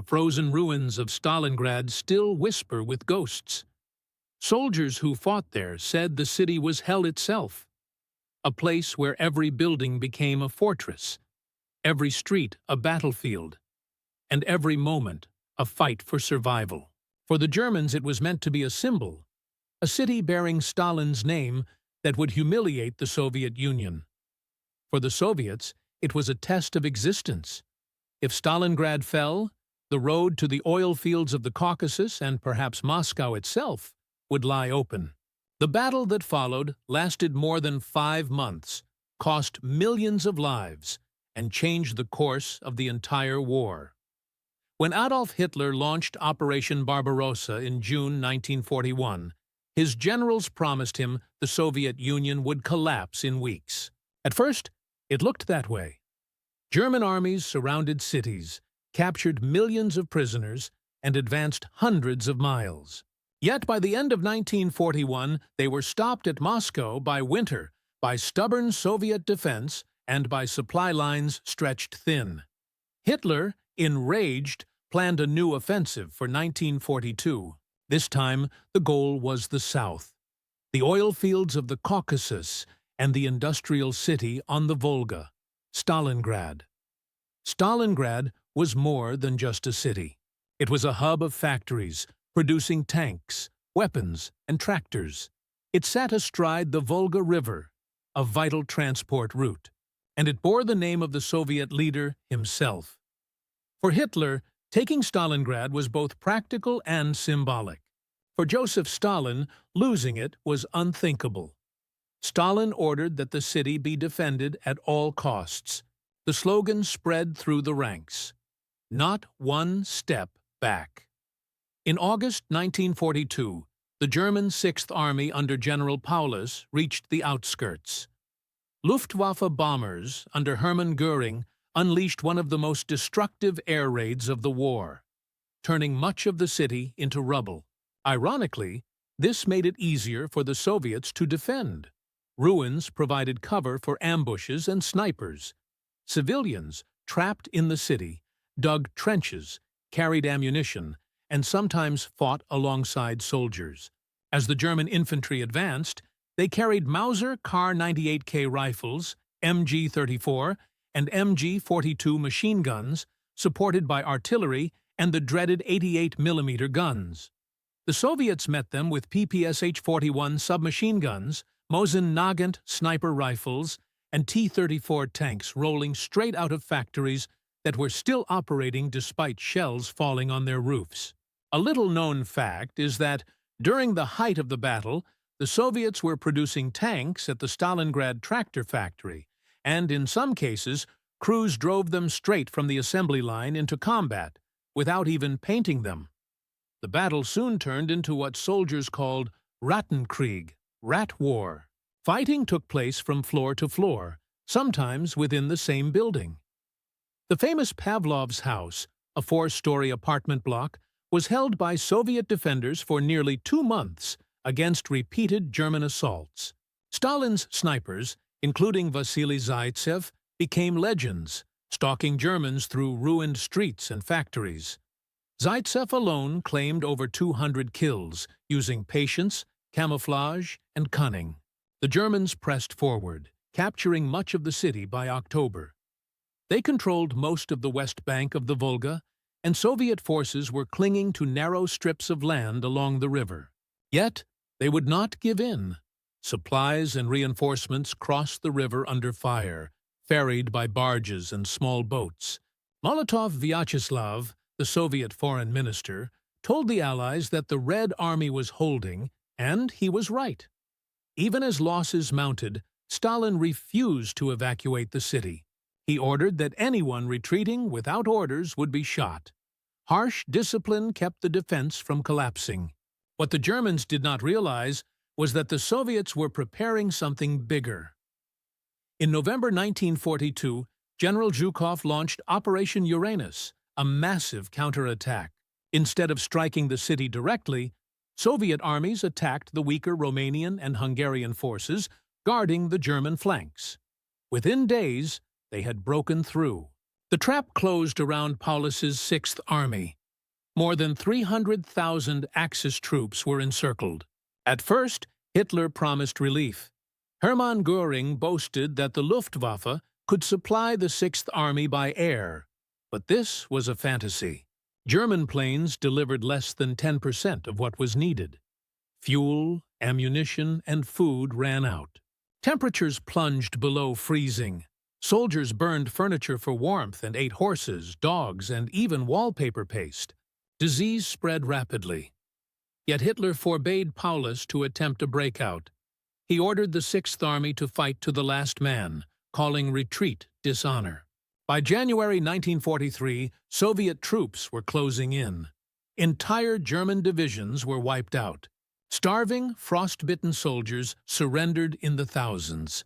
frozen ruins of Stalingrad still whisper with ghosts. Soldiers who fought there said the city was hell itself, a place where every building became a fortress, every street a battlefield, and every moment a fight for survival. For the Germans it was meant to be a symbol, a city bearing Stalin's name that would humiliate the Soviet Union. For the Soviets, it was a test of existence. If Stalingrad fell, the road to the oil fields of the Caucasus and perhaps Moscow itself would lie open. The battle that followed lasted more than 5 months, cost millions of lives, and changed the course of the entire war. When Adolf Hitler launched Operation Barbarossa in June 1941, his generals promised him the Soviet Union would collapse in weeks. At first, it looked that way. German armies surrounded cities, captured millions of prisoners, and advanced hundreds of miles. Yet by the end of 1941, they were stopped at Moscow by winter, by stubborn Soviet defense, and by supply lines stretched thin. Hitler, enraged, planned a new offensive for 1942. This time, the goal was the south, the oil fields of the Caucasus and the industrial city on the Volga, Stalingrad. Stalingrad was more than just a city. It was a hub of factories, producing tanks, weapons, and tractors. It sat astride the Volga River, a vital transport route, and it bore the name of the Soviet leader himself. For Hitler, taking Stalingrad was both practical and symbolic. For Joseph Stalin, losing it was unthinkable. Stalin ordered that the city be defended at all costs. The slogan spread through the ranks: "Not one step back." In August 1942, the German Sixth Army under General Paulus reached the outskirts. Luftwaffe bombers under Hermann Göring unleashed one of the most destructive air raids of the war, turning much of the city into rubble. Ironically, this made it easier for the Soviets to defend. Ruins provided cover for ambushes and snipers. Civilians, trapped in the city, dug trenches, carried ammunition, and sometimes fought alongside soldiers. As the German infantry advanced, they carried Mauser Kar 98K rifles, MG-34, and MG-42 machine guns, supported by artillery and the dreaded 88mm guns. The Soviets met them with PPSH-41 submachine guns, Mosin-Nagant sniper rifles, and T-34 tanks rolling straight out of factories that were still operating despite shells falling on their roofs. A little-known fact is that, during the height of the battle, the Soviets were producing tanks at the Stalingrad tractor factory, and in some cases, crews drove them straight from the assembly line into combat, without even painting them. The battle soon turned into what soldiers called Rattenkrieg, Rat War. Fighting took place from floor to floor, sometimes within the same building. The famous Pavlov's house, a 4-story apartment block, was held by Soviet defenders for nearly 2 months against repeated German assaults. Stalin's snipers, including Vasily Zaitsev, became legends, stalking Germans through ruined streets and factories. Zaitsev alone claimed over 200 kills, using patience, camouflage, and cunning. The Germans pressed forward, capturing much of the city by October. They controlled most of the west bank of the Volga, and Soviet forces were clinging to narrow strips of land along the river. Yet, they would not give in. Supplies and reinforcements crossed the river under fire, ferried by barges and small boats. Molotov-Vyacheslav, the Soviet foreign minister, told the Allies that the Red Army was holding, and he was right. Even as losses mounted, Stalin refused to evacuate the city. He ordered that anyone retreating without orders would be shot. Harsh discipline kept the defense from collapsing. What the Germans did not realize was that the Soviets were preparing something bigger. In November 1942, General Zhukov launched Operation Uranus, a massive counterattack. Instead of striking the city directly, Soviet armies attacked the weaker Romanian and Hungarian forces, guarding the German flanks. Within days, they had broken through. The trap closed around Paulus's Sixth Army. More than 300,000 Axis troops were encircled. At first, Hitler promised relief. Hermann Göring boasted that the Luftwaffe could supply the Sixth Army by air, but this was a fantasy. German planes delivered less than 10% of what was needed. Fuel, ammunition, and food ran out. Temperatures plunged below freezing. Soldiers burned furniture for warmth and ate horses, dogs, and even wallpaper paste. Disease spread rapidly. Yet Hitler forbade Paulus to attempt a breakout. He ordered the Sixth Army to fight to the last man, calling retreat dishonor. By January 1943, Soviet troops were closing in. Entire German divisions were wiped out. Starving, frost-bitten soldiers surrendered in the thousands.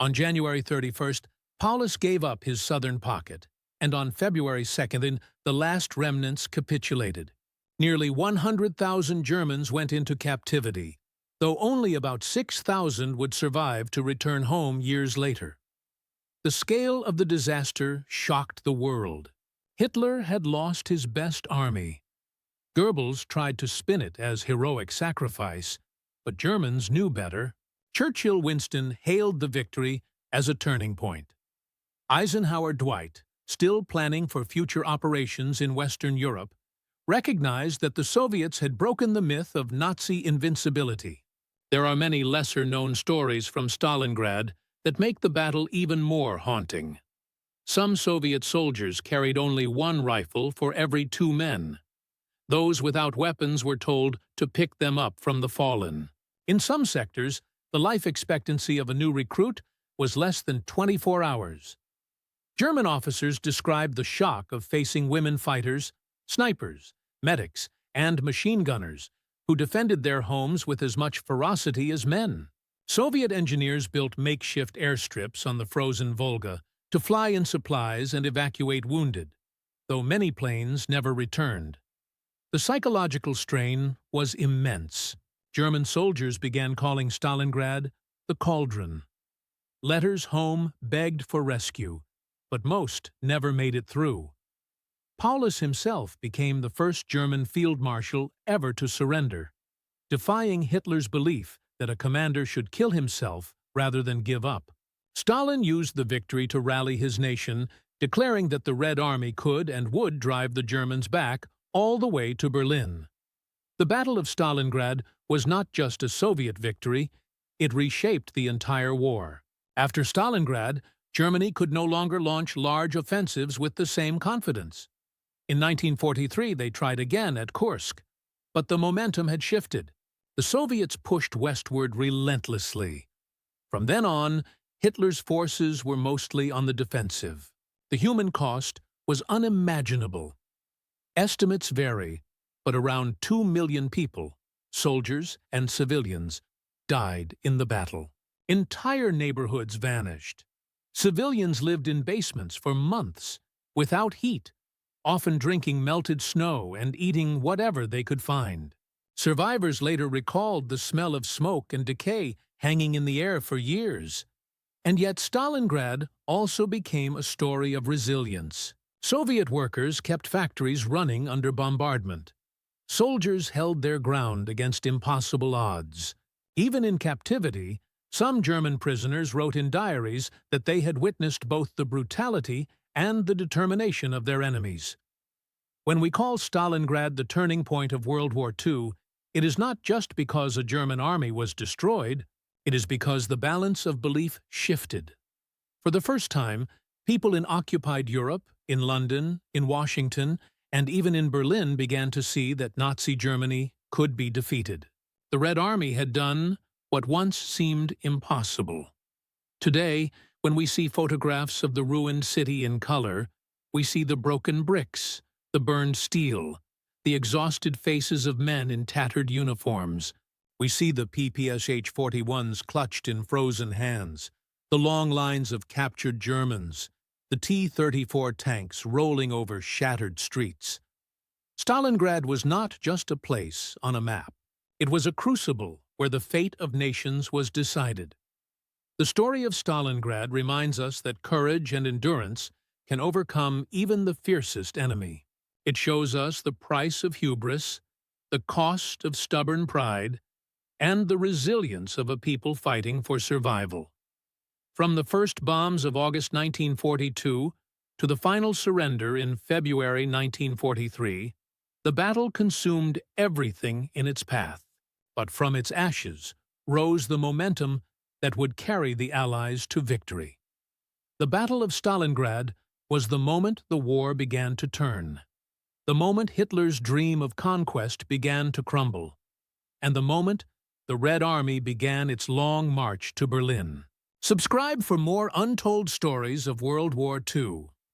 On January 31st, Paulus gave up his southern pocket, and on February 2nd, the last remnants capitulated. Nearly 100,000 Germans went into captivity, though only about 6,000 would survive to return home years later. The scale of the disaster shocked the world. Hitler had lost his best army. Goebbels tried to spin it as heroic sacrifice, but Germans knew better. Churchill Winston hailed the victory as a turning point. Eisenhower Dwight, still planning for future operations in Western Europe, recognized that the Soviets had broken the myth of Nazi invincibility. There are many lesser-known stories from Stalingrad that make the battle even more haunting. Some Soviet soldiers carried only one rifle for every 2 men. Those without weapons were told to pick them up from the fallen. In some sectors, the life expectancy of a new recruit was less than 24 hours. German officers described the shock of facing women fighters, snipers, medics, and machine gunners who defended their homes with as much ferocity as men. Soviet engineers built makeshift airstrips on the frozen Volga to fly in supplies and evacuate wounded, though many planes never returned. The psychological strain was immense. German soldiers began calling Stalingrad the cauldron. Letters home begged for rescue, but most never made it through. Paulus himself became the first German field marshal ever to surrender, defying Hitler's belief that a commander should kill himself rather than give up. Stalin used the victory to rally his nation, declaring that the Red Army could and would drive the Germans back all the way to Berlin. The Battle of Stalingrad was not just a Soviet victory, it reshaped the entire war. After Stalingrad, Germany could no longer launch large offensives with the same confidence. In 1943, they tried again at Kursk, but the momentum had shifted. The Soviets pushed westward relentlessly. From then on, Hitler's forces were mostly on the defensive. The human cost was unimaginable. Estimates vary, but around 2 million people, soldiers and civilians, died in the battle. Entire neighborhoods vanished. Civilians lived in basements for months, without heat, often drinking melted snow and eating whatever they could find. Survivors later recalled the smell of smoke and decay hanging in the air for years. And yet Stalingrad also became a story of resilience. Soviet workers kept factories running under bombardment. Soldiers held their ground against impossible odds. Even in captivity, some German prisoners wrote in diaries that they had witnessed both the brutality and the determination of their enemies. When we call Stalingrad the turning point of World War II, it is not just because a German army was destroyed, it is because the balance of belief shifted. For the first time, people in occupied Europe, in London, in Washington, and even in Berlin began to see that Nazi Germany could be defeated. The Red Army had done what once seemed impossible. Today, when we see photographs of the ruined city in color, we see the broken bricks, the burned steel, the exhausted faces of men in tattered uniforms. We see the PPSH-41s clutched in frozen hands, the long lines of captured Germans, the T-34 tanks rolling over shattered streets. Stalingrad was not just a place on a map. It was a crucible where the fate of nations was decided. The story of Stalingrad reminds us that courage and endurance can overcome even the fiercest enemy. It shows us the price of hubris, the cost of stubborn pride, and the resilience of a people fighting for survival. From the first bombs of August 1942 to the final surrender in February 1943, the battle consumed everything in its path. But from its ashes rose the momentum that would carry the Allies to victory. The Battle of Stalingrad was the moment the war began to turn, the moment Hitler's dream of conquest began to crumble, and the moment the Red Army began its long march to Berlin. Subscribe for more untold stories of World War II.